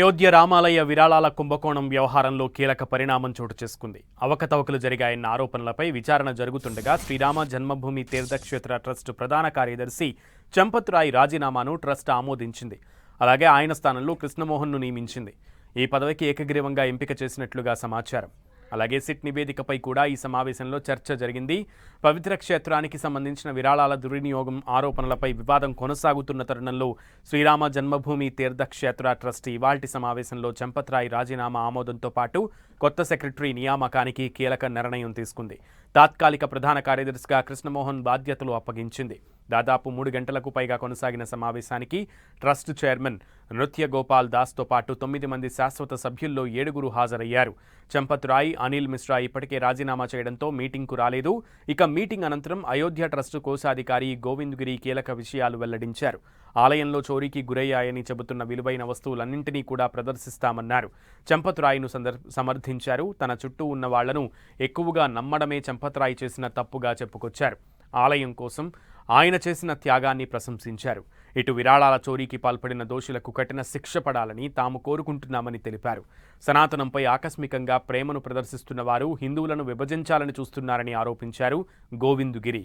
అయోధ్య రామాలయ విరాళాల కుంభకోణం వ్యవహారంలో కీలక పరిణామం చోటు చేసుకుంది. అవకతవకలు జరిగాయన్న ఆరోపణలపై విచారణ జరుగుతుండగా శ్రీరామ జన్మభూమి తీర్థక్షేత్ర ట్రస్ట్ ప్రధాన కార్యదర్శి చంపత్ రాయ్ రాజీనామాను ట్రస్ట్ ఆమోదించింది. అలాగే ఆయన స్థానంలో కృష్ణమోహన్ను నియమించింది. ఈ పదవికి ఏకగ్రీవంగా ఎంపిక చేసినట్లుగా సమాచారం. అలాగే సిట్ నివేదికపై కూడా ఈ సమావేశంలో చర్చ జరిగింది. పవిత్ర క్షేత్రానికి సంబంధించిన విరాళాల దుర్వినియోగం ఆరోపణలపై వివాదం కొనసాగుతున్న తరుణంలో శ్రీరామ జన్మభూమి తీర్థక్షేత్ర ట్రస్ట్ ఇవాల్టి సమావేశంలో చంపత్ రాయ్ రాజీనామా ఆమోదంతో పాటు కొత్త సెక్రటరీ నియామకానికి కీలక నిర్ణయం తీసుకుంది. తాత్కాలిక ప్రధాన కార్యదర్శిగా కృష్ణమోహన్ బాధ్యతలు అప్పగించింది. దాదాపు 3 గంటలకు పైగా కొనసాగిన సమావేశానికి ట్రస్ట్ చైర్మన్ నృత్య గోపాల్ దాస్తో పాటు 9 మంది శాశ్వత సభ్యుల్లో 7 హాజరయ్యారు. చంపత్ రాయ్, అనిల్ మిశ్రా ఇప్పటికే రాజీనామా చేయడంతో మీటింగ్కు రాలేదు. ఇక మీటింగ్ అనంతరం అయోధ్య ట్రస్టు కోశాధికారి గోవింద్ గిరి కీలక విషయాలు వెల్లడించారు. ఆలయంలో చోరీకి గురయ్యాయని చెబుతున్న విలువైన వస్తువులన్నింటినీ కూడా ప్రదర్శిస్తామన్నారు. చంపత్ రాయ్ను సమర్థించారు. తన చుట్టూ ఉన్న వాళ్లను ఎక్కువగా నమ్మడమే చంపత్ రాయ్ చేసిన తప్పుగా చెప్పుకొచ్చారు. ఆలయం కోసం ఆయన చేసిన త్యాగాన్ని ప్రశంసించారు. ఇటు విరాళాల చోరీకి పాల్పడిన దోషులకు కఠిన శిక్ష పడాలని తాము కోరుకుంటున్నామని తెలిపారు. సనాతనంపై ఆకస్మికంగా ప్రేమను ప్రదర్శిస్తున్న వారు హిందువులను విభజించాలని చూస్తున్నారని ఆరోపించారు గోవింద్ గిరి.